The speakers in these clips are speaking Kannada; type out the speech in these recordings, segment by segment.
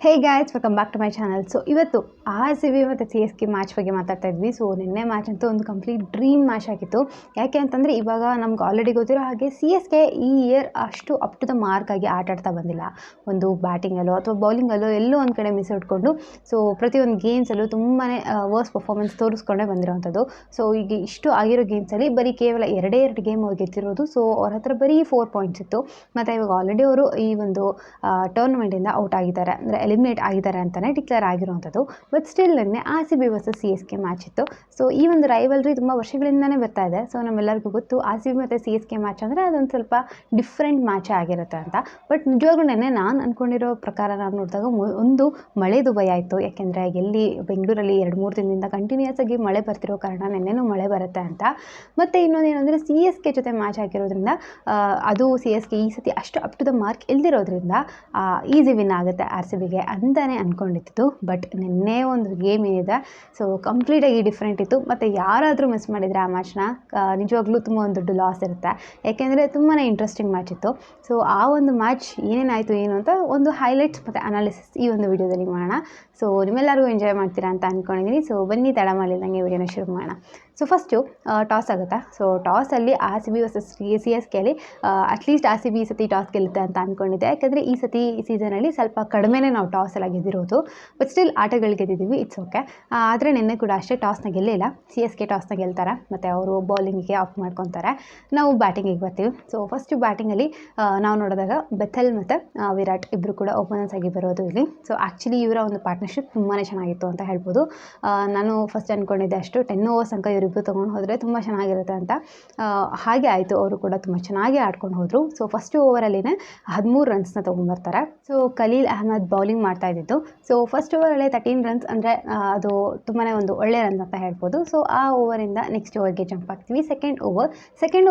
Hey guys, welcome back to my channel. So ಇವತ್ತು RCB ಮತ್ತು CSK ಮ್ಯಾಚ್ ಬಗ್ಗೆ ಮಾತಾಡ್ತಾ ಇದ್ವಿ. ಸೊ ನಿನ್ನೆ ಮ್ಯಾಚ್ ಅಂತೂ ಒಂದು ಕಂಪ್ಲೀಟ್ ಡ್ರೀಮ್ ಮ್ಯಾಚ್ ಆಗಿತ್ತು. ಯಾಕೆ ಅಂತಂದರೆ ಇವಾಗ ನಮ್ಗೆ ಆಲ್ರೆಡಿ ಗೊತ್ತಿರೋ ಹಾಗೆ CSK ಈ ಇಯರ್ ಅಷ್ಟು ಅಪ್ ಟು ದ ಮಾರ್ಕ್ ಆಗಿ ಆಟಾಡ್ತಾ ಬಂದಿಲ್ಲ. ಒಂದು ಬ್ಯಾಟಿಂಗಲ್ಲೋ ಅಥವಾ ಬೌಲಿಂಗಲ್ಲೋ ಎಲ್ಲೋ ಒಂದು ಕಡೆ ಮಿಸ್ ಇಟ್ಕೊಂಡು ಸೊ ಪ್ರತಿಯೊಂದು ಗೇಮ್ಸಲ್ಲೂ ತುಂಬಾ ವರ್ಸ್ ಪರ್ಫಾರ್ಮೆನ್ಸ್ ತೋರಿಸ್ಕೊಂಡೇ ಬಂದಿರೋವಂಥದ್ದು. ಸೊ ಈಗ ಇಷ್ಟು ಆಗಿರೋ ಗೇಮ್ಸಲ್ಲಿ ಬರೀ ಕೇವಲ ಎರಡೇ ಗೇಮ್ ಅವ್ರು ಗೆದ್ದಿರೋದು. ಸೊ ಅವ್ರ ಹತ್ರ ಬರೀ 4 ಪಾಯಿಂಟ್ಸ್ ಇತ್ತು. ಮತ್ತು ಇವಾಗ ಆಲ್ರೆಡಿ ಅವರು ಈ ಒಂದು ಟೂರ್ನಮೆಂಟಿಂದ ಔಟ್ ಆಗಿದ್ದಾರೆ, ಅಂದರೆ ಎಲಿಮಿನೇಟ್ ಆಗಿದ್ದಾರೆ ಅಂತಲೇ ಡಿಕ್ಲೇರ್ ಆಗಿರುವಂಥದ್ದು. ಬಟ್ ಸ್ಟಿಲ್ ನಿನ್ನೆ RCB ವರ್ಸಸ್ CSK ಮ್ಯಾಚ್ ಇತ್ತು. ಸೊ ಈ ಒಂದು ರೈವಲ್ರಿ ತುಂಬ ವರ್ಷಗಳಿಂದನೇ ಬರ್ತಾ ಇದೆ. ಸೊ ನಮ್ಮೆಲ್ಲರಿಗೂ ಗೊತ್ತು RCB ಮತ್ತು CSK ಮ್ಯಾಚ್ ಅಂದರೆ ಅದೊಂದು ಸ್ವಲ್ಪ ಡಿಫ್ರೆಂಟ್ ಮ್ಯಾಚೇ ಆಗಿರುತ್ತೆ ಅಂತ. ಬಟ್ ನಿಜವಾಗ್ಲೂ ನೆನ್ನೆ ನಾನು ಅಂದ್ಕೊಂಡಿರೋ ಪ್ರಕಾರ ನಾನು ನೋಡಿದಾಗ ಒಂದು ಮಳೆದು ಭಯ ಆಯಿತು. ಯಾಕೆಂದರೆ ಎಲ್ಲಿ ಬೆಂಗಳೂರಲ್ಲಿ 2-3 ದಿನದಿಂದ ಕಂಟಿನ್ಯೂಸ್ ಆಗಿ ಮಳೆ ಬರ್ತಿರೋ ಕಾರಣ ನೆನ್ನೆನೂ ಮಳೆ ಬರುತ್ತೆ ಅಂತ. ಮತ್ತು ಇನ್ನೊಂದೇನೆಂದರೆ CSK ಜೊತೆ ಮ್ಯಾಚ್ ಆಗಿರೋದ್ರಿಂದ ಅದು CSK ಈ ಸತಿ ಅಷ್ಟು ಅಪ್ ಟು ದ ಮಾರ್ಕ್ ಇಲ್ದಿರೋದ್ರಿಂದ ಈಸಿ ವಿನ್ ಆಗುತ್ತೆ RCBಗೆ ಅಂತಲೇ ಅಂದ್ಕೊಂಡಿದ್ದು. ಬಟ್ ನಿನ್ನೆ ಒಂದು ಗೇಮ್ ಏನಿದೆ ಸೊ ಕಂಪ್ಲೀಟಾಗಿ ಡಿಫ್ರೆಂಟ್ ಇತ್ತು. ಮತ್ತು ಯಾರಾದರೂ ಮಿಸ್ ಮಾಡಿದರೆ ಆ ಮ್ಯಾಚ್ನ ನಿಜವಾಗ್ಲೂ ತುಂಬ ಒಂದು ದೊಡ್ಡ ಲಾಸ್ ಇರುತ್ತೆ. ಯಾಕೆಂದರೆ ತುಂಬಾ ಇಂಟ್ರೆಸ್ಟಿಂಗ್ ಮ್ಯಾಚ್ ಇತ್ತು. ಸೊ ಆ ಒಂದು ಮ್ಯಾಚ್ ಏನೇನಾಯಿತು ಏನು ಅಂತ ಒಂದು ಹೈಲೈಟ್ಸ್ ಮತ್ತು ಅನಾಲಿಸಿಸ್ ಈ ಒಂದು ವಿಡಿಯೋದಲ್ಲಿ ಮಾಡೋಣ. ಸೊ ನಿಮ್ಮೆಲ್ಲರಿಗೂ ಎಂಜಾಯ್ ಮಾಡ್ತೀರಾ ಅಂತ ಅಂದ್ಕೊಂಡಿದ್ದೀನಿ. ಸೊ ಬನ್ನಿ ತಡ ಮಾಡಿದಂಗೆ ವಿಡಿಯೋನ ಶುರು ಮಾಡೋಣ. ಸೊ ಫಸ್ಟು ಟಾಸ್ ಆಗುತ್ತೆ. ಸೊ ಟಾಸಲ್ಲಿ RCB ವರ್ಸಸ್ CSKಲಿ ಅಟ್ಲೀಸ್ಟ್ RCB ಈ ಸತಿ ಟಾಸ್ ಗೆಲ್ಲುತ್ತೆ ಅಂತ ಅಂದ್ಕೊಂಡಿದ್ದೆ. ಯಾಕೆಂದರೆ ಈ ಸತಿ ಸೀಸನಲ್ಲಿ ಸ್ವಲ್ಪ ಕಡಿಮೆನೇ ನಾವು ಟಾಸ್ ಎಲ್ಲ ಗೆದ್ದಿರೋದು. ಬಟ್ ಸ್ಟಿಲ್ ಆಟಗಳು ಗೆದ್ದಿದ್ದೀವಿ, ಇಟ್ಸ್ ಓಕೆ. ಆದರೆ ನಿನ್ನೆ ಕೂಡ ಅಷ್ಟೇ ಟಾಸ್ನ ಗೆಲ್ಲಿಲ್ಲ. CSK ಟಾಸ್ನ ಗೆಲ್ತಾರೆ ಮತ್ತು ಅವರು ಬೌಲಿಂಗಿಗೆ ಆಫ್ ಮಾಡ್ಕೊತಾರೆ, ನಾವು ಬ್ಯಾಟಿಂಗಿಗೆ ಬರ್ತೀವಿ. ಸೊ ಫಸ್ಟು ಬ್ಯಾಟಿಂಗಲ್ಲಿ ನಾವು ನೋಡಿದಾಗ ಬೆಥೆಲ್ ಮತ್ತು ವಿರಾಟ್ ಇಬ್ಬರು ಕೂಡ ಓಪನರ್ಸ್ ಆಗಿ ಬರೋದು ಇಲ್ಲಿ. ಸೊ ಆ್ಯಕ್ಚುಲಿ ಇವರ ಒಂದು ಪಾರ್ಟ್ನರ್ಶಿಪ್ ತುಂಬಾ ಚೆನ್ನಾಗಿತ್ತು ಅಂತ ಹೇಳ್ಬೋದು. ನಾನು ಫಸ್ಟ್ ಅಂದ್ಕೊಂಡಿದ್ದೆ ಅಷ್ಟು 10 ಓವರ್ಸ್ ತನಕ ಇವರಿಬ್ಬರು ತೊಗೊಂಡು ಹೋದರೆ ತುಂಬ ಚೆನ್ನಾಗಿರುತ್ತೆ ಅಂತ. ಹಾಗೆ ಆಯಿತು, ಅವರು ಕೂಡ ತುಂಬ ಚೆನ್ನಾಗಿ ಆಡ್ಕೊಂಡು ಹೋದರು. ಸೊ ಫಸ್ಟ್ ಓವರಲ್ಲಿನೇ 13 ರನ್ಸ್ನ ತೊಗೊಂಡ್ಬರ್ತಾರೆ. ಸೊ ಖಲೀಲ್ ಅಹ್ಮದ್ ಬೌಲಿಂಗ್ ಮಾಡ್ತಾ ಇದ್ದಿದ್ದು. ಸೊ ಫಸ್ಟ್ ಓವರಲ್ಲೇ 13 ರನ್ಸ್ ಅಂದರೆ ಅದು ತುಂಬಾ ಒಂದು ಒಳ್ಳೆ ರನ್ಸ್ ಅಂತ ಹೇಳ್ಬೋದು. ಸೊ ಆ ಓವರಿಂದ ನೆಕ್ಸ್ಟ್ ಓವರ್ಗೆ ಜಂಪ್ ಆಗ್ತೀವಿ. ಸೆಕೆಂಡ್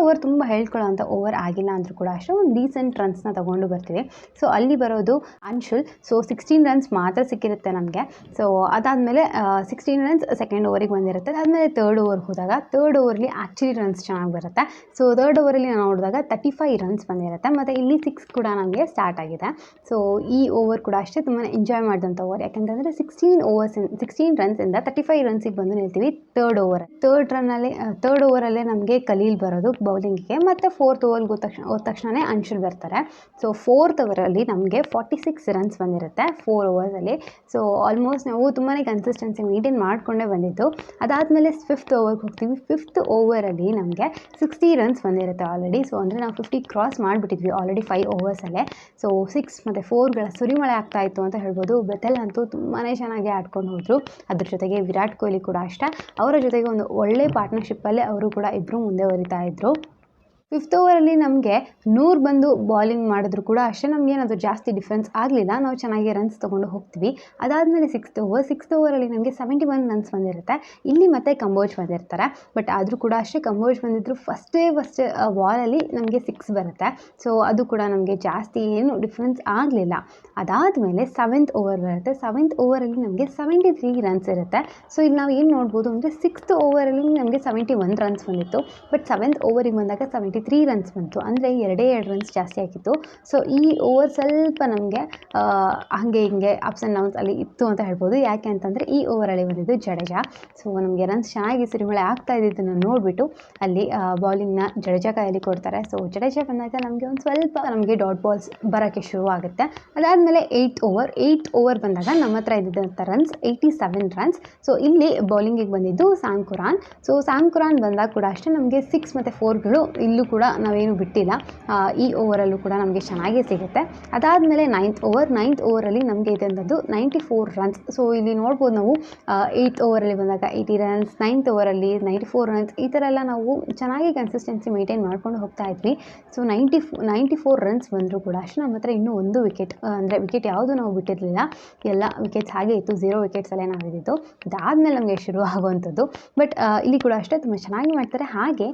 ಓವರ್ ತುಂಬ ಹೇಳ್ಕೊಳ್ಳೋವಂಥ ಓವರ್ ಆಗಿಲ್ಲ ಅಂದರೂ ಕೂಡ ಅಷ್ಟೇ ಒಂದು ಡೀಸೆಂಟ್ ರನ್ಸ್ನ ತೊಗೊಂಡು ಬರ್ತೀವಿ. ಸೊ ಅಲ್ಲಿ ಬರೋದು ಅನ್ಶುಲ್. ಸೊ 16 ರನ್ಸ್ ಮಾತ್ರ ಸಿಕ್ಕಿರುತ್ತೆ ನಮಗೆ. ಸೊ ಅದಾದಮೇಲೆ 16 ರನ್ಸ್ ಸೆಕೆಂಡ್ ಓವರಿಗೆ ಬಂದಿರುತ್ತೆ. ಅದಾದಮೇಲೆ ಥರ್ಡ್ ಓವರ್ಗೆ ಹೋದಾಗ ಥರ್ಡ್ ಓವರ್ಲಿ ಆ್ಯಕ್ಚುಲಿ ರನ್ಸ್ ಚೆನ್ನಾಗಿ ಬರುತ್ತೆ. ಸೊ ಥರ್ಡ್ ಓವರಲ್ಲಿ ನಾವು ನೋಡಿದಾಗ 35 ರನ್ಸ್ ಬಂದಿರುತ್ತೆ. ಮತ್ತು ಇಲ್ಲಿ 6 ಕೂಡ ನಮಗೆ ಸ್ಟಾರ್ಟ್ ಆಗಿದೆ. ಸೊ ಈ ಓವರ್ ಕೂಡ ಅಷ್ಟೇ ತುಂಬಾ ಎಂಜಾಯ್ ಮಾಡಿದಂಥ ಓವರ್. ಯಾಕೆಂತಂದರೆ 16 ರನ್ಸಿಂದ 35 ರನ್ಸಿಗೆ ಬಂದು ನಿಲ್ತೀವಿ ಥರ್ಡ್ ಓವರಲ್ಲೇ ನಮಗೆ ಖಲೀಲ್ ಬರೋದು ಬೌಲಿಂಗಿಗೆ. ಮತ್ತು ಫೋರ್ತ್ ಓವರ್ಗೆ ಹೋದ ತಕ್ಷಣವೇ ಅನ್ಶುಲ್ ಬರ್ತಾರೆ. ಸೊ ಫೋರ್ತ್ ಓವರಲ್ಲಿ ನಮಗೆ 46 ರನ್ಸ್ ಬಂದಿರುತ್ತೆ 4 ಓವರ್ಸಲ್ಲಿ. ಸೊ ಆಲ್ಮೋಸ್ಟ್ ನಾವು ತುಂಬಾ ಕನ್ಸಿಸ್ಟೆನ್ಸಿ ಮೇಂಟೈನ್ ಮಾಡಿಕೊಂಡೇ ಬಂದಿದ್ದು. ಅದಾದಮೇಲೆ ಫಿಫ್ತ್ ಓವರ್ಗೆ ಹೋಗ್ತೀವಿ. ಫಿಫ್ತ್ ಓವರಲ್ಲಿ ನಮಗೆ 60 ರನ್ಸ್ ಬಂದಿರುತ್ತೆ ಆಲ್ರೆಡಿ. ಸೊ ಅಂದರೆ ನಾವು 50 ಕ್ರಾಸ್ ಮಾಡಿಬಿಟ್ಟಿದ್ವಿ ಆಲ್ರೆಡಿ 5 ಓವರ್ಸಲ್ಲೇ. ಸೊ 6 ಮತ್ತು 4ಗಳ ಸುರಿಮಳೆ ಆಗ್ತಾಯಿತ್ತು ಅಂತ ಹೇಳ್ಬೋದು. ಬೆಥೆಲ್ ಅಂತೂ ತುಂಬಾ ಚೆನ್ನಾಗಿ ಆಡ್ಕೊಂಡು ಹೋದರು. ಅದ್ರ ಜೊತೆಗೆ ವಿರಾಟ್ ಕೊಹ್ಲಿ ಕೂಡ ಅಷ್ಟೇ, ಅವರ ಜೊತೆಗೆ ಒಂದು ಒಳ್ಳೆ ಪಾರ್ಟ್ನರ್ಶಿಪ್ಪಲ್ಲೇ ಅವರು ಕೂಡ ಇಬ್ಬರು ಮುಂದೆ ವರಿತಾ ಇದ್ದರು. ಫಿಫ್ತ್ ಓವರಲ್ಲಿ ನಮಗೆ 100 ಬಂದು ಬೌಲಿಂಗ್ ಮಾಡಿದ್ರು ಕೂಡ ಅಷ್ಟೇ ನಮಗೇನದು ಜಾಸ್ತಿ ಡಿಫ್ರೆನ್ಸ್ ಆಗಲಿಲ್ಲ. ನಾವು ಚೆನ್ನಾಗಿ ರನ್ಸ್ ತೊಗೊಂಡು ಹೋಗ್ತೀವಿ. ಅದಾದಮೇಲೆ ಸಿಕ್ಸ್ತ್ ಓವರಲ್ಲಿ ನಮಗೆ 71 ರನ್ಸ್ ಬಂದಿರುತ್ತೆ. ಇಲ್ಲಿ ಮತ್ತೆ ಕಂಬೋಜ್ ಬಂದಿರ್ತಾರೆ. ಬಟ್ ಆದರೂ ಕೂಡ ಅಷ್ಟೇ ಕಂಬೋಜ್ ಬಂದಿದ್ದರು ಫಸ್ಟ್ ಬಾಲಲ್ಲಿ ನಮಗೆ 6 ಬರುತ್ತೆ. ಸೊ ಅದು ಕೂಡ ನಮಗೆ ಜಾಸ್ತಿ ಏನು ಡಿಫ್ರೆನ್ಸ್ ಆಗಲಿಲ್ಲ. ಅದಾದಮೇಲೆ 7th ಓವರ್ ಬರುತ್ತೆ. 7th ಓವರಲ್ಲಿ ನಮಗೆ 73 ರನ್ಸ್ ಇರುತ್ತೆ. ಸೊ ಇಲ್ಲಿ ನಾವು ಏನು ನೋಡ್ಬೋದು ಅಂದರೆ 6th ಓವರಲ್ಲಿ ನಮಗೆ 71 ರನ್ಸ್ ಬಂದಿತ್ತು. ಬಟ್ 7th ಓವರಿಗೆ ಬಂದಾಗ 73 ರನ್ಸ್ ಬಂತು. ಅಂದರೆ 2 ರನ್ಸ್ ಜಾಸ್ತಿ ಆಗಿತ್ತು. ಸೊ ಈ ಓವರ್ ಸ್ವಲ್ಪ ನಮಗೆ ಹಾಗೆ ಹಿಂಗೆ ಅಪ್ಸ್ ಆ್ಯಂಡ್ ಡೌನ್ಸ್ ಅಲ್ಲಿ ಇತ್ತು ಅಂತ ಹೇಳ್ಬೋದು. ಯಾಕೆ ಅಂತಂದರೆ ಈ ಓವರಲ್ಲಿ ಬಂದಿದ್ದು ಜಡೇಜಾ. ಸೊ ನಮಗೆ ರನ್ಸ್ ಚೆನ್ನಾಗಿ ಸುರಿಮಳೆ ಆಗ್ತಾ ಇದ್ದಿದ್ದನ್ನು ನೋಡಿಬಿಟ್ಟು ಅಲ್ಲಿ ಬೌಲಿಂಗ್ನ ಜಡೇಜಾ ಕೈಯಲ್ಲಿ ಕೊಡ್ತಾರೆ. ಸೊ ಜಡೇಜಾ ಬಂದಾಗ ನಮಗೆ ಒಂದು ಸ್ವಲ್ಪ ಡಾಟ್ ಬಾಲ್ಸ್ ಬರೋಕ್ಕೆ ಶುರು ಆಗುತ್ತೆ. ಅದಾದಮೇಲೆ 8th ಓವರ್ ಬಂದಾಗ ನಮ್ಮ ಹತ್ರ ಇದ್ದಿದ್ದಂಥ ರನ್ಸ್ 87 ರನ್ಸ್. ಸೊ ಇಲ್ಲಿ ಬೌಲಿಂಗಿಗೆ ಬಂದಿದ್ದು Sam Quran. So Sam Quran ಬಂದಾಗ ಕೂಡ ಅಷ್ಟೇ ನಮಗೆ 6 ಮತ್ತು 4ಗಳು ಇಲ್ಲೂ ಕೂಡ ನಾವೇನು ಬಿಟ್ಟಿಲ್ಲ. ಈ ಓವರಲ್ಲೂ ಕೂಡ ನಮಗೆ ಚೆನ್ನಾಗೇ ಸಿಗುತ್ತೆ. ಅದಾದಮೇಲೆ 9th ಓವರಲ್ಲಿ ನಮಗೆ ಇದ್ದಂಥದ್ದು 94 ರನ್ಸ್. ಸೊ ಇಲ್ಲಿ ನೋಡ್ಬೋದು ನಾವು 8th ಓವರಲ್ಲಿ ಬಂದಾಗ 80 ರನ್ಸ್, 9th ಓವರಲ್ಲಿ 94 ರನ್ಸ್, ಈ ಥರ ಎಲ್ಲ ನಾವು ಚೆನ್ನಾಗಿ ಕನ್ಸಿಸ್ಟೆನ್ಸಿ ಮೇಂಟೈನ್ ಮಾಡ್ಕೊಂಡು ಹೋಗ್ತಾ ಇದ್ವಿ. ಸೊ 94 ರನ್ಸ್ ಬಂದರೂ ಕೂಡ ಅಷ್ಟೇ ನಮ್ಮ ಹತ್ರ ಇನ್ನೂ ಒಂದು ವಿಕೆಟ್, ಅಂದರೆ ವಿಕೆಟ್ ಯಾವುದು ನಾವು ಬಿಟ್ಟಿರಲಿಲ್ಲ, ಎಲ್ಲ ವಿಕೆಟ್ಸ್ ಹಾಗೆ ಇತ್ತು. 0 ವಿಕೆಟ್ಸಲ್ಲೇ ನಾವು ಇದ್ದಿದ್ದು. ಅದಾದಮೇಲೆ ನಮಗೆ ಶುರು ಆಗುವಂಥದ್ದು. ಬಟ್ ಇಲ್ಲಿ ಕೂಡ ಅಷ್ಟೇ ತುಂಬ ಚೆನ್ನಾಗಿ ಮಾಡ್ತಾರೆ. ಹಾಗೆ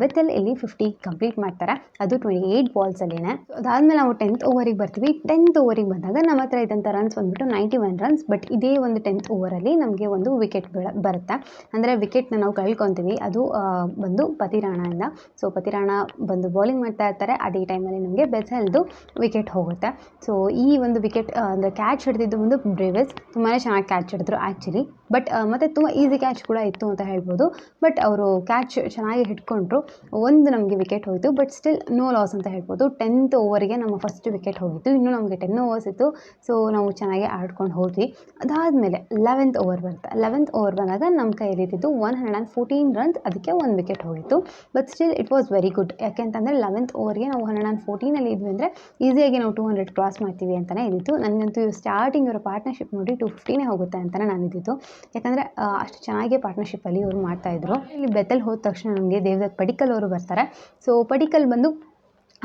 ಬೆಥೆಲ್ ಇಲ್ಲಿ 50 ಕಂಪ್ಲೀಟ್ ಮಾಡ್ತಾರೆ, ಅದು 28 ಬಾಲ್ಸಲ್ಲಿನೇ. ಅದಾದಮೇಲೆ ನಾವು 10th ಓವರಿಗೆ ಬರ್ತೀವಿ. 10th ಓವರಿಗೆ ಬಂದಾಗ ನಮ್ಮ ಹತ್ರ ಇದ್ದಂಥ ರನ್ಸ್ ಬಂದುಬಿಟ್ಟು 91 ರನ್ಸ್. ಬಟ್ ಇದೇ ಒಂದು 10th ಓವರಲ್ಲಿ ನಮಗೆ ಒಂದು ವಿಕೆಟ್ ಬರುತ್ತೆ. ಅಂದರೆ ವಿಕೆಟ್ನ ನಾವು ಕಳ್ಕೊತೀವಿ. ಅದು ಬಂದು ಪತಿರಾಣದಿಂದ. ಸೊ ಪತಿರಾಣ ಬಂದು ಬೌಲಿಂಗ್ ಮಾಡ್ತಾ ಇರ್ತಾರೆ. ಅದೇ ಟೈಮಲ್ಲಿ ನಮಗೆ ಬೆಸೆಲ್ದು ವಿಕೆಟ್ ಹೋಗುತ್ತೆ. ಸೊ ಈ ಒಂದು ವಿಕೆಟ್ ಅಂದರೆ ಕ್ಯಾಚ್ ಹಿಡಿದಿದ್ದು ಒಂದು ಬ್ರೇವಿಸ್ ತುಂಬಾ ಚೆನ್ನಾಗಿ ಕ್ಯಾಚ್ ಹಿಡಿದ್ರು ಆ್ಯಕ್ಚುಲಿ. ಬಟ್ ಮತ್ತು ತುಂಬ ಈಸಿ ಕ್ಯಾಚ್ ಕೂಡ ಇತ್ತು ಅಂತ ಹೇಳ್ಬೋದು. ಬಟ್ ಅವರು ಕ್ಯಾಚ್ ಚೆನ್ನಾಗಿ ಹಿಡ್ಕೊಂಡ್ರು. ಒಂದು ನಮಗೆ ವಿಕೆಟ್ ಹೋಯಿತು, ಬಟ್ ಸ್ಟಿಲ್ ನೋ ಲಾಸ್ ಅಂತ ಹೇಳ್ಬೋದು. 10th ಓವರಿಗೆ ನಮ್ಮ ಫಸ್ಟ್ ವಿಕೆಟ್ ಹೋಗಿತ್ತು. ಇನ್ನೂ ನಮಗೆ 10 ಓವರ್ಸ್ ಇತ್ತು. ಸೊ ನಾವು ಚೆನ್ನಾಗಿ ಆಡ್ಕೊಂಡು ಹೋದ್ವಿ. ಅದಾದಮೇಲೆ 11th ಓವರ್ ಬರುತ್ತೆ. 11th ಓವರ್ ಬಂದಾಗ ನಮ್ಮ ಕೈಯಲ್ಲಿದ್ದು 114 ರನ್ಸ್, ಅದಕ್ಕೆ ಒಂದು ವಿಕೆಟ್ ಹೋಗಿತ್ತು. But still it was very good. ಯಾಕೆಂತಂದರೆ 11th ಓವರ್ಗೆ ನಾವು 114 ಇದ್ವಿ ಅಂದರೆ ಈಸಿಯಾಗಿ ನಾವು 200 ಕ್ರಾಸ್ ಮಾಡ್ತೀವಿ ಅಂತಲೇ ಇದ್ದಿತ್ತು. ನನಗಂತೂ ಸ್ಟಾರ್ಟಿಂಗ್ ಇವರ ಪಾರ್ಟ್ನರ್ಶಿಪ್ ನೋಡಿ 250 ಹೋಗುತ್ತೆ ಅಂತಲೇ ನಾನು ಇದ್ದಿತ್ತು. ಯಾಕಂದರೆ ಅಷ್ಟು ಚೆನ್ನಾಗಿ ಪಾರ್ಟ್ನರ್ಶಿಪ್ಪಲ್ಲಿ ಇವರು ಮಾಡ್ತಾಯಿದ್ರು. ಇಲ್ಲಿ ಬೆತೆಲ್ ಹೋದ ತಕ್ಷಣ ನಮಗೆ ದೇವದತ್ ಪಡಿಕ್ಕಲ್ ಅವರು ಬರ್ತಾರೆ. ಸೊ ಪಡಿಕ್ಕಲ್ ಬಂದು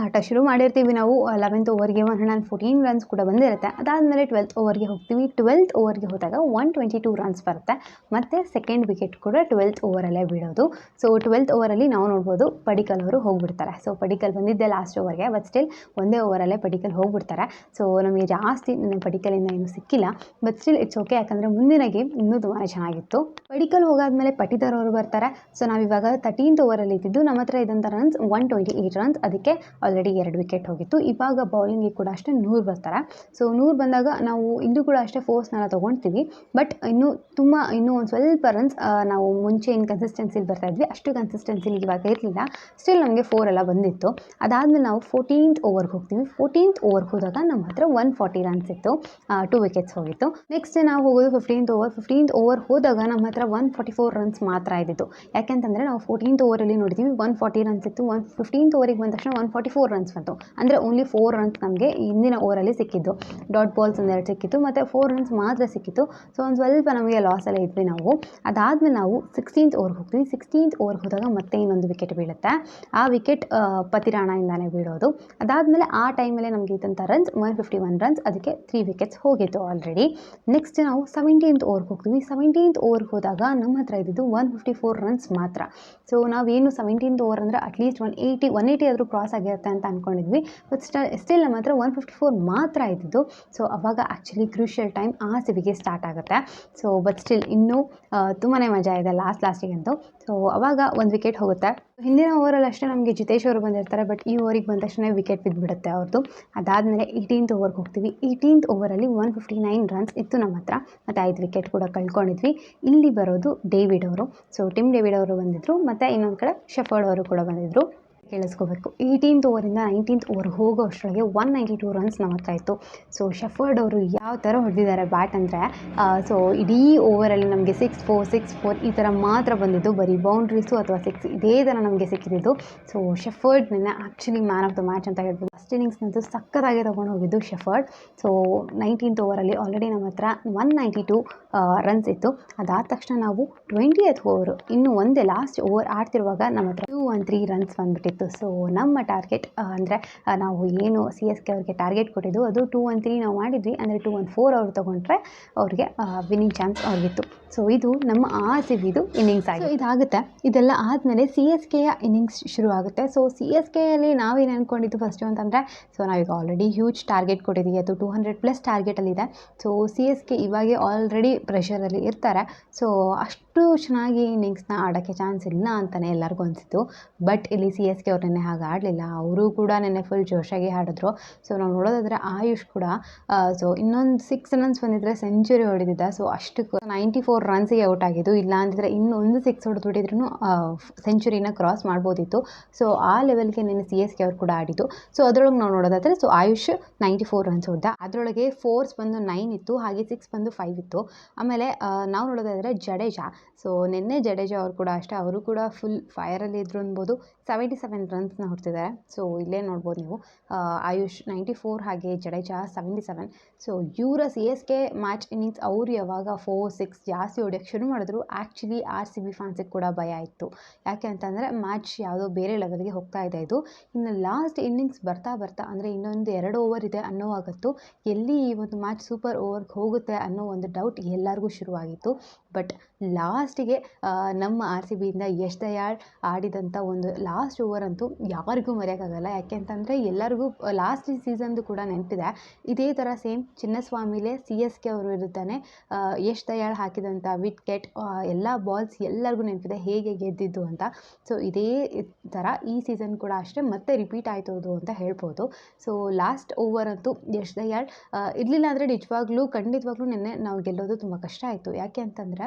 ಆಟ ಶುರು ಮಾಡಿರ್ತೀವಿ ನಾವು. 11th ಓವರ್ಗೆ 114 ರನ್ಸ್ ಕೂಡ ಬಂದಿರುತ್ತೆ. ಅದಾದಮೇಲೆ 12th ಓವರ್ಗೆ ಹೋಗ್ತೀವಿ. 12th ಓವರ್ಗೆ ಹೋದಾಗ 122 ರನ್ಸ್ ಬರುತ್ತೆ. ಮತ್ತು ಸೆಕೆಂಡ್ ವಿಕೆಟ್ ಕೂಡ 12th ಓವರಲ್ಲೇ ಬೀಳೋದು. ಸೊ 12th ಓವರಲ್ಲಿ ನಾವು ನೋಡ್ಬೋದು ಪಡಿಕ್ಕಲ್ ಅವರು ಹೋಗ್ಬಿಡ್ತಾರೆ. ಸೊ ಪಡಿಕ್ಕಲ್ ಬಂದಿದ್ದೆ ಲಾಸ್ಟ್ ಓವರ್ಗೆ, ಬಟ್ ಸ್ಟಿಲ್ ಒಂದೇ ಓವರಲ್ಲೇ ಪಡಿಕ್ಕಲ್ ಹೋಗ್ಬಿಡ್ತಾರೆ. ಸೊ ನಮಗೆ ಜಾಸ್ತಿ ಪಡಿಕ್ಕಲಿಂದ ಏನು ಸಿಕ್ಕಿಲ್ಲ. ಬಟ್ ಸ್ಟಿಲ್ ಇಟ್ಸ್ ಓಕೆ, ಯಾಕಂದರೆ ಮುಂದಿನ ಗೇಮ್ ಇನ್ನೂ ತುಂಬಾ ಚೆನ್ನಾಗಿತ್ತು. ಪಡಿಕ್ಕಲ್ ಹೋಗಾದ್ಮೇಲೆ ಪಟಿದಾರ್ ಅವರು ಬರ್ತಾರೆ. ಸೊ ನಾವಿವಾಗ 13th ಓವರಲ್ಲಿ ಇದ್ದಿದ್ದು. ನಮ್ಮ ಹತ್ರ ಇದ್ದಂಥ ರನ್ಸ್ 128 ರನ್ಸ್, ಅದಕ್ಕೆ ಆಲ್ರೆಡಿ 2 ವಿಕೆಟ್ ಹೋಗಿತ್ತು. ಇವಾಗ ಬೌಲಿಂಗಿಗೆ ಕೂಡ ಅಷ್ಟೇ 100 ಬರ್ತಾರೆ. ಸೊ 100 ಬಂದಾಗ ನಾವು ಇಲ್ಲೂ ಕೂಡ ಅಷ್ಟೇ ಫೋರ್ಸ್ನೆಲ್ಲ ತೊಗೊಳ್ತೀವಿ. ಬಟ್ ಇನ್ನೂ ಒಂದು ಸ್ವಲ್ಪ ರನ್ಸ್ ನಾವು ಮುಂಚೆ ಏನು ಕನ್ಸಿಸ್ಟೆನ್ಸಿಲಿ ಬರ್ತಾಯಿದ್ವಿ ಅಷ್ಟು ಕನ್ಸಿಸ್ಟೆನ್ಸಿಲಿ ಇವಾಗ ಇರಲಿಲ್ಲ. ಸ್ಟಿಲ್ ನಮಗೆ 4 ಎಲ್ಲ ಬಂದಿತ್ತು. ಅದಾದಮೇಲೆ ನಾವು 14th ಓವರ್ಗೆ ಹೋಗ್ತೀವಿ. 14th ಓವರ್ಗೆ ಹೋದಾಗ ನಮ್ಮ ಹತ್ರ 140 ರನ್ಸ್ ಇತ್ತು, 2 ವಿಕೆಟ್ಸ್ ಹೋಗಿತ್ತು. ನೆಕ್ಸ್ಟ್ ನಾವು ಹೋಗೋದು 15th ಓವರ್. 15th ಓವರ್ ಹೋದಾಗ ನಮ್ಮ ಹತ್ರ 144 ರನ್ಸ್ ಮಾತ್ರ ಇದ್ದಿತ್ತು. ಯಾಕೆಂತಂದರೆ ನಾವು 14th ಓವರಲ್ಲಿ ನೋಡಿದ್ದೀವಿ 140 ರನ್ಸ್ ಇತ್ತು. 15th ಓವರಿಗೆ ಬಂದ ತಕ್ಷಣ 144 ರನ್ಸ್ ಬಂತು. ಅಂದರೆ ಓನ್ಲಿ 4 ರನ್ಸ್ ನಮಗೆ ಹಿಂದಿನ ಓವರಲ್ಲಿ ಸಿಕ್ಕಿದ್ದು. ಡಾಟ್ ಬಾಲ್ಸ್ ಒಂದೆರಡು ಸಿಕ್ಕಿತ್ತು ಮತ್ತು 4 ರನ್ಸ್ ಮಾತ್ರ ಸಿಕ್ಕಿತ್ತು. ಸೊ ಒಂದು ಸ್ವಲ್ಪ ನಮಗೆ ಲಾಸಲ್ಲೇ ಇದ್ವಿ ನಾವು. ಅದಾದಮೇಲೆ ನಾವು 16th ಓವರ್ಗೆ ಹೋಗ್ತೀವಿ. 16th ಓವರ್ಗೆ ಹೋದಾಗ ಮತ್ತೆ ಇನ್ನೊಂದು ವಿಕೆಟ್ ಬೀಳುತ್ತೆ. ಆ ವಿಕೆಟ್ ಪತಿರಾಣದಿಂದಾನೇ ಬೀಳೋದು. ಅದಾದಮೇಲೆ ಆ ಟೈಮಲ್ಲಿ ನಮಗೆ ಇದ್ದಂಥ ರನ್ಸ್ 151 ರನ್ಸ್, ಅದಕ್ಕೆ 3 ವಿಕೆಟ್ಸ್ ಹೋಗಿತ್ತು ಆಲ್ರೆಡಿ. ನೆಕ್ಸ್ಟ್ ನಾವು 17th ಓವರ್ಗೆ ಹೋಗ್ತೀವಿ. 17th ಓವರ್ಗೆ ಹೋದಾಗ ನಮ್ಮ ಹತ್ರ ಇದ್ದಿದ್ದು 154 ರನ್ಸ್ ಮಾತ್ರ. ಸೊ ನಾವೇನು 17th ಓವರ್ ಅಂದರೆ ಅಟ್ಲೀಸ್ಟ್ 180 ಆದರೂ ಕ್ರಾಸ್ ಆಗಿರುತ್ತೆ ಅಂತ ಅಂದ್ಕೊಂಡಿದ್ವಿ. ಬಟ್ ಸ್ಟಿಲ್ ನಮ್ಮ ಹತ್ರ 154 ಮಾತ್ರ ಇದ್ದಿದ್ದು. ಸೊ ಅವಾಗ ಆ್ಯಕ್ಚುಲಿ ಕ್ರೂಷಿಯಲ್ ಟೈಮ್ RCBಗೆ ಸ್ಟಾರ್ಟ್ ಆಗುತ್ತೆ. ಸೊ ಬಟ್ ಸ್ಟಿಲ್ ಇನ್ನೂ ತುಂಬಾ ಮಜಾ ಇದೆ ಲಾಸ್ಟಿಗಂತೂ. ಸೊ ಅವಾಗ ಒಂದು ವಿಕೆಟ್ ಹೋಗುತ್ತೆ. ಹಿಂದಿನ ಓವರಲ್ಲಿ ಅಷ್ಟೇ ನಮಗೆ ಜಿತೇಶ್ ಅವರು ಬಂದಿರ್ತಾರೆ. ಬಟ್ ಈ ಓವರಿಗೆ ಬಂದ ತಕ್ಷಣ ವಿಕೆಟ್ ಬಿದ್ದುಬಿಡುತ್ತೆ ಅವ್ರದ್ದು. ಅದಾದಮೇಲೆ 18th ಓವರ್ಗೆ ಹೋಗ್ತೀವಿ. 18th ಓವರಲ್ಲಿ 159 ರನ್ಸ್ ಇತ್ತು ನಮ್ಮ ಹತ್ರ. ಮತ್ತು 5 ವಿಕೆಟ್ ಕೂಡ ಕಳ್ಕೊಂಡಿದ್ವಿ. ಇಲ್ಲಿ ಬರೋದು ಡೇವಿಡ್ ಅವರು. ಸೊ ಟಿಮ್ ಡೇವಿಡ್ ಅವರು ಬಂದಿದ್ದರು. ಮತ್ತು ಇನ್ನೊಂದು ಕಡೆ ಶೆಫರ್ಡ್ ಅವರು ಕೂಡ ಬಂದಿದ್ದರು. ಕೇಳಿಸ್ಕೋಬೇಕು. 18th ಓವರಿಂದ 19th ಓವರ್ಗೆ ಹೋಗೋ ಅಷ್ಟರೊಳಗೆ 192 ರನ್ಸ್ ನಮ್ಮ ಹತ್ರ ಇತ್ತು. ಸೊ ಶೆಫರ್ಡ್ ಅವರು ಯಾವ ಥರ ಹೊಡೆದಿದ್ದಾರೆ ಬ್ಯಾಟ್ ಅಂದರೆ, ಸೊ ಇಡೀ ಓವರಲ್ಲಿ ನಮಗೆ 6-4 6-4 ಈ ಥರ ಮಾತ್ರ ಬಂದಿದ್ದು. ಬರೀ ಬೌಂಡ್ರೀಸು ಅಥವಾ 6 ಇದೇ ಥರ ನಮಗೆ ಸಿಕ್ಕಿದ್ದು. ಸೊ ಶೆಫರ್ಡ್ ನಿನ್ನೆ actually man of the match ಅಂತ ಹೇಳ್ಬೋದು. ಫಸ್ಟ್ ಇನ್ನಿಂಗ್ಸ್ನಂತೂ ಸಕ್ಕತ್ತಾಗಿ ತೊಗೊಂಡು ಹೋಗಿದ್ದು ಶೆಫರ್ಡ್. ಸೊ 19th ಓವರಲ್ಲಿ ಆಲ್ರೆಡಿ ನಮ್ಮ ಹತ್ರ 192 ರನ್ಸ್ ಇತ್ತು. ಅದಾದ ತಕ್ಷಣ ನಾವು 20th ಓವರು ಇನ್ನೂ ಒಂದೇ ಲಾಸ್ಟ್ ಓವರ್ ಆಡ್ತಿರುವಾಗ ನಮ್ಮ ಹತ್ರ 213 ರನ್ಸ್ ಬಂದುಬಿಟ್ಟಿತ್ತು. ಸೊ ನಮ್ಮ ಟಾರ್ಗೆಟ್ ಅಂದರೆ ನಾವು ಏನು CSK ಅವ್ರಿಗೆ ಟಾರ್ಗೆಟ್ ಕೊಟ್ಟಿದ್ದು ಅದು 213 ನಾವು ಮಾಡಿದ್ವಿ. ಅಂದರೆ 214 ಅವ್ರು ತೊಗೊಂಡ್ರೆ ಅವ್ರಿಗೆ ವಿನ್ನಿಂಗ್ ಚಾನ್ಸ್ ಅವ್ರಿಗಿತ್ತು. ಸೊ ಇದು ನಮ್ಮ RCBದು ಇನ್ನಿಂಗ್ಸ್ ಆಗಿದೆ. ಇದಾಗುತ್ತೆ. ಇದೆಲ್ಲ ಆದಮೇಲೆ CSKಯ ಇನ್ನಿಂಗ್ಸ್ ಶುರು ಆಗುತ್ತೆ. ಸೊ CSKಯಲ್ಲಿ ನಾವೇನು ಅಂದ್ಕೊಂಡಿದ್ದು ಫಸ್ಟು ಅಂತಂದರೆ, ಸೊ ನಾವೀಗ ಆಲ್ರೆಡಿ ಹ್ಯೂಜ್ ಟಾರ್ಗೆಟ್ ಕೊಟ್ಟಿದ್ದೀವಿ. ಅದು 200+ ಟಾರ್ಗೆಟಲ್ಲಿದೆ. ಸೊ CSK ಇವಾಗೆ ಆಲ್ರೆಡಿ ಪ್ರೆಷರಲ್ಲಿ ಇರ್ತಾರೆ. ಸೊ ಅಷ್ಟು ಚೆನ್ನಾಗಿ ಇನ್ನಿಂಗ್ಸ್ನ ಆಡೋಕ್ಕೆ ಚಾನ್ಸ್ ಇಲ್ಲ ಅಂತಲೇ ಎಲ್ಲರಿಗೂ ಅನಿಸಿತ್ತು. ಬಟ್ ಇಲ್ಲಿ CSK ಅವ್ರು ನೆನ್ನೆ ಹಾಗೆ ಆಡಲಿಲ್ಲ. ಅವರು ಕೂಡ ನೆನ್ನೆ ಫುಲ್ ಜೋಶಾಗಿ ಆಡಿದ್ರು. ಸೊ ನಾವು ನೋಡೋದಾದರೆ ಆಯುಷ್ ಕೂಡ ಸೊ ಇನ್ನೊಂದು 6 ರನ್ಸ್ ಬಂದಿದ್ದರೆ ಸೆಂಚುರಿ ಹೊಡೆದಿದ್ದ. ಸೊ ಅಷ್ಟಕ್ಕೆ 94 ರನ್ಸಿಗೆ ಔಟ್ ಆಗಿದ್ದು. ಇಲ್ಲ ಅಂದಿದ್ರೆ ಇನ್ನೊಂದು 6 ಹೊಡೆದ್ಬಿಟ್ಟಿದ್ರು ಸೆಂಚುರಿನ ಕ್ರಾಸ್ ಮಾಡ್ಬೋದಿತ್ತು. ಸೊ ಆ ಲೆವೆಲ್ಗೆ ನೆನ್ನೆ CSK ಅವ್ರು ಕೂಡ ಆಡಿದ್ದು. ಸೊ ಅದರೊಳಗೆ ನಾವು ನೋಡೋದಾದರೆ ಸೊ ಆಯುಷ್ 94 ರನ್ಸ್ ಹೊಡೆದ. ಅದರೊಳಗೆ ಫೋರ್ಸ್ ಬಂದು 9 ಇತ್ತು, ಹಾಗೆ 6 ಬಂದು 5 ಇತ್ತು. ಆಮೇಲೆ ನಾವು ನೋಡೋದಾದರೆ ಜಡೇಜಾ. ಸೊ ನಿನ್ನೆ ಜಡೇಜಾ ಅವರು ಕೂಡ ಅಷ್ಟೇ, ಅವರು ಕೂಡ ಫುಲ್ ಫೈರಲ್ಲಿ ಇದ್ರು ಅನ್ಬೋದು. 77 ರನ್ಸ್ನ ಹೊಡ್ತಿದ್ದಾರೆ. ಸೊ ಇಲ್ಲೇ ನೋಡ್ಬೋದು ನೀವು, ಆಯುಷ್ 94 ಹಾಗೆ ಜಡೇಜಾ 77. ಸೊ ಇವರ CSK ಮ್ಯಾಚ್ ಇನ್ನಿಂಗ್ಸ್ ಅವರು ಯಾವಾಗ 4-6 ಜಾಸ್ತಿ ಹೊಡೆಯೋಕ್ಕೆ ಶುರು ಮಾಡಿದ್ರು ಆ್ಯಕ್ಚುಲಿ RCB ಫ್ಯಾನ್ಸಿಗೆ ಕೂಡ ಭಯ ಇತ್ತು. ಯಾಕೆ ಅಂತಂದರೆ ಮ್ಯಾಚ್ ಯಾವುದೋ ಬೇರೆ ಲೆವೆಲ್ಗೆ ಹೋಗ್ತಾ ಇದೆ ಇದು. ಇನ್ನು ಲಾಸ್ಟ್ ಇನ್ನಿಂಗ್ಸ್ ಬರ್ತಾ ಅಂದರೆ ಇನ್ನೊಂದು 2 ಓವರ್ ಇದೆ ಅನ್ನೋವಾಗತ್ತು ಎಲ್ಲಿ ಈ ಒಂದು ಮ್ಯಾಚ್ ಸೂಪರ್ ಓವರ್ಗೆ ಹೋಗುತ್ತೆ ಅನ್ನೋ ಒಂದು ಡೌಟ್ ಎಲ್ಲರಿಗೂ ಶುರುವಾಗಿತ್ತು. ಬಟ್ ಲಾಸ್ಟಿಗೆ ನಮ್ಮ ಆರ್ ಸಿ ಬಿಯಿಂದ ಯಶ್ ದಯಾಳ್ ಆಡಿದಂಥ ಒಂದು ಲಾಸ್ಟ್ ಓವರ್ ಅಂತೂ ಯಾರಿಗೂ ಮರೆಯೋಕ್ಕಾಗಲ್ಲ. ಯಾಕೆ ಅಂತಂದರೆ ಎಲ್ಲರಿಗೂ ಲಾಸ್ಟ್ ಸೀಸನ್ದು ಕೂಡ ನೆನಪಿದೆ. ಇದೇ ಥರ ಸೇಮ್ ಚಿನ್ನಸ್ವಾಮಿಲೇ ಸಿ ಎಸ್ ಕೆ ಅವ್ರ ವಿರುದ್ಧನೇ ಯಶ್ ದಯಾಳ್ ಹಾಕಿದಂಥ ವಿಕೆಟ್ ಎಲ್ಲ ಬಾಲ್ಸ್ ಎಲ್ಲರಿಗೂ ನೆನಪಿದೆ ಹೇಗೆ ಗೆದ್ದಿದ್ದು ಅಂತ. ಸೊ ಇದೇ ಥರ ಈ ಸೀಸನ್ ಕೂಡ ಅಷ್ಟೇ ಮತ್ತೆ ರಿಪೀಟ್ ಆಯಿತು ಅದು ಅಂತ ಹೇಳ್ಬೋದು. ಸೊ ಲಾಸ್ಟ್ ಓವರ್ ಅಂತೂ ಯಶ್ ದಯಾಳ್ ಇರಲಿಲ್ಲ ಅಂದರೆ ಖಂಡಿತವಾಗ್ಲೂ ನಿನ್ನೆ ನಾವು ಗೆಲ್ಲೋದು ತುಂಬ ಕಷ್ಟ ಆಯಿತು. ಯಾಕೆ ಅಂತಂದರೆ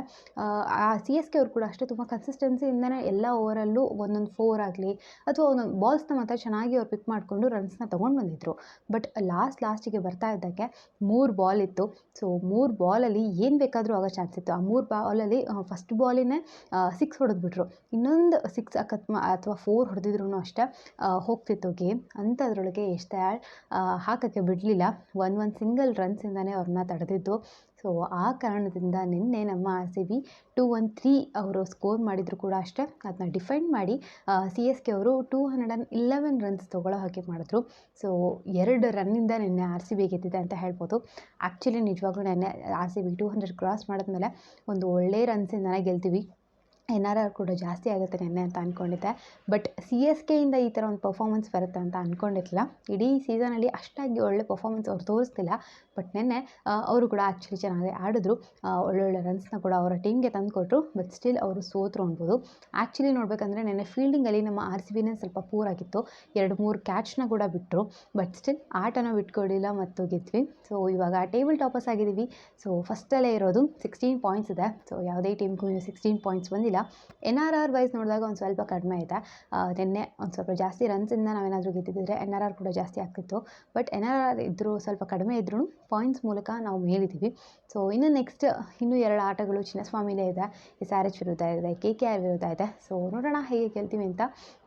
ಆ ಸಿ ಎಸ್ ಕೆ ಅವ್ರು ಕೂಡ ಅಷ್ಟೇ ತುಂಬ ಕನ್ಸಿಸ್ಟೆನ್ಸಿಯಿಂದನೇ ಎಲ್ಲ ಓವರಲ್ಲೂ ಒಂದೊಂದು 4 ಆಗಲಿ ಅಥವಾ ಒಂದೊಂದು ಬಾಲ್ಸ್ನ ಮಾತ್ರ ಚೆನ್ನಾಗಿ ಅವ್ರು ಪಿಕ್ ಮಾಡಿಕೊಂಡು ರನ್ಸ್ನ ತೊಗೊಂಡು ಬಂದಿದ್ದರು. ಬಟ್ ಲಾಸ್ಟಿಗೆ ಬರ್ತಾ ಇದ್ದಕ್ಕೆ 3 ಬಾಲ್ ಇತ್ತು. ಸೊ 3 ಬಾಲಲ್ಲಿ ಏನು ಬೇಕಾದರೂ ಆಗೋ ಚಾನ್ಸ್ ಇತ್ತು. ಆ 3 ಬಾಲಲ್ಲಿ ಫಸ್ಟ್ ಬಾಲಿನೇ 6 ಹೊಡೆದ್ಬಿಟ್ರು. ಇನ್ನೊಂದು 6 ಅಥವಾ 4 ಹೊಡೆದಿದ್ರು ಅಷ್ಟೇ ಹೋಗ್ತಿತ್ತು ಗೇಮ್. ಅಂಥದ್ರೊಳಗೆ ಯಶ್ ದಯಾಳ್ ಹಾಕೋಕ್ಕೆ ಬಿಡಲಿಲ್ಲ. ಒಂದು ಸಿಂಗಲ್ ರನ್ಸಿಂದನೇ ಅವ್ರನ್ನ ತಡೆದಿದ್ದು. ಸೊ ಆ ಕಾರಣದಿಂದ ನಿನ್ನೆ ನಮ್ಮ ಆರ್ ಸಿ ಬಿ 213 ಅವರು ಸ್ಕೋರ್ ಮಾಡಿದ್ರು ಕೂಡ ಅಷ್ಟೇ ಅದನ್ನ ಡಿಫೆಂಡ್ ಮಾಡಿ ಸಿ ಎಸ್ ಕೆ ಅವರು 211 ರನ್ಸ್ ತೊಗೊಳ್ಳೋ ಹಾಗೆ ಮಾಡಿದ್ರು. ಸೊ 2 ರನ್ನಿಂದ ನಿನ್ನೆ ಆರ್ ಸಿ ಬಿ ಗೆದ್ದಿದೆ ಅಂತ ಹೇಳ್ಬೋದು. ಆ್ಯಕ್ಚುಲಿ ನಿಜವಾಗ್ಲೂ ನಿನ್ನೆ ಆರ್ ಸಿ ಬಿ 200 ಕ್ರಾಸ್ ಮಾಡಿದ್ಮೇಲೆ ಒಂದು ಒಳ್ಳೆ ರನ್ಸಿಂದನೇ ಗೆಲ್ತೀವಿ, NRR ಕೂಡ ಜಾಸ್ತಿ ಆಗುತ್ತೆ ನಿನ್ನೆ ಅಂತ ಅಂದ್ಕೊಂಡಿದ್ದೆ. ಬಟ್ ಸಿ ಎಸ್ ಕೆಯಿಂದ ಈ ಥರ ಒಂದು ಪರ್ಫಾರ್ಮೆನ್ಸ್ ಬರುತ್ತೆ ಅಂತ ಅಂದ್ಕೊಂಡಿರಲಿಲ್ಲ. ಇಡೀ ಸೀಸನಲ್ಲಿ ಅಷ್ಟಾಗಿ ಒಳ್ಳೆ ಪರ್ಫಾರ್ಮೆನ್ಸ್ ಅವ್ರು ತೋರಿಸ್ತಿಲ್ಲ. ಬಟ್ ನಿನ್ನೆ ಅವರು ಕೂಡ ಆ್ಯಕ್ಚುಲಿ ಚೆನ್ನಾಗಿ ಆಡಿದ್ರು. ಒಳ್ಳೊಳ್ಳೆ ರನ್ಸ್ನ ಕೂಡ ಅವರ ಟೀಮ್ಗೆ ತಂದುಕೊಟ್ರು. ಬಟ್ ಸ್ಟಿಲ್ ಅವರು ಸೋತರು ಅನ್ಬೋದು. ಆ್ಯಕ್ಚುಲಿ ನೋಡಬೇಕಂದ್ರೆ ನಿನ್ನೆ ಫೀಲ್ಡಿಂಗಲ್ಲಿ ನಮ್ಮ ಆರ್ ಸಿ ಬಿನೇ ಸ್ವಲ್ಪ ಪೂರ್ ಆಗಿತ್ತು. 2-3 ಕ್ಯಾಚ್ನ ಕೂಡ ಬಿಟ್ಟರು. ಬಟ್ ಸ್ಟಿಲ್ ಆಟನ ಬಿಟ್ಕೊಡಿಲ್ಲ ಮತ್ತು ಗೆದ್ವಿ. ಸೊ ಇವಾಗ ಟೇಬಲ್ ಟಾಪರ್ಸ್ ಆಗಿದ್ದೀವಿ. ಸೊ ಫಸ್ಟಲ್ಲೇ ಇರೋದು 16 ಪಾಯಿಂಟ್ಸ್ ಇದೆ. ಸೊ ಯಾವುದೇ ಟೀಮ್ಗೂ 16 ಪಾಯಿಂಟ್ಸ್ ಬಂದಿಲ್ಲ. NRR ವೈಸ್ ನೋಡಿದಾಗ ಒಂದು ಸ್ವಲ್ಪ ಕಡಿಮೆ ಇದೆ. ನಿನ್ನೆ ಒಂದು ಸ್ವಲ್ಪ ಜಾಸ್ತಿ ರನ್ಸಿಂದ ನಾವೇನಾದರೂ ಗೆದ್ದಿದ್ದರೆ NRR ಕೂಡ ಜಾಸ್ತಿ ಆಗ್ತಿತ್ತು. ಬಟ್ NRR ಇದ್ದರೂ ಸ್ವಲ್ಪ ಕಡಿಮೆ ಇದ್ರೂ ಪಾಯಿಂಟ್ಸ್ ಮೂಲಕ ನಾವು ಮೇಲಿದ್ದೀವಿ. ಸೊ ಇನ್ನು ನೆಕ್ಸ್ಟ್ 2 ಆಟಗಳು ಚಿನ್ನಸ್ವಾಮಿಲೇ ಇದೆ, SRH ವಿರುದ್ಧ ಇದೆ, KKR ವಿರುದ್ಧ ಇದೆ. ಸೊ ನೋಡೋಣ ಹೇಗೆ ಗೆಲ್ತೀವಿ ಅಂತ.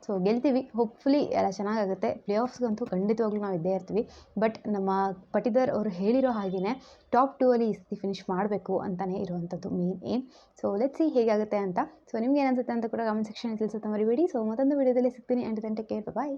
ಸೊ ಗೆಲ್ತೀವಿ, ಹೋಪ್ಫುಲಿ ಎಲ್ಲ ಚೆನ್ನಾಗಾಗುತ್ತೆ. ಪ್ಲೇ ಆಫ್ಸ್ಗಂತೂ ಖಂಡಿತವಾಗ್ಲೂ ನಾವು ಇದ್ದೇ ಇರ್ತೀವಿ. ಬಟ್ ನಮ್ಮ ಪಟಿದಾರ್ ಅವರು ಹೇಳಿರೋ ಹಾಗೆಯೇ ಟಾಪ್ 2 ಅಲ್ಲಿ ಈ ಸತಿ ಫಿನಿಷ್ ಮಾಡಬೇಕು ಅಂತಲೇ ಇರುವಂಥದ್ದು main aim. So let's see ಹೇಗಾಗುತ್ತೆ ಅಂತ. ಸೊ ನಿಮ್ಗೆ ಏನನ್ಸುತ್ತೆ ಅಂತ ಕೂಡ ಕಮೆಂಟ್ ಸೆಕ್ಷನಲ್ಲಿ ತಿಳಿಸುತ್ತೆ ಮರಿಬೇಡಿ. ಸೊ ಮತ್ತೊಂದು ವಿಡಿಯೋದಲ್ಲಿ ಸಿಗ್ತೀನಿ. ಟೇಕ್ ಕೇರ್, ಬಾಯ್.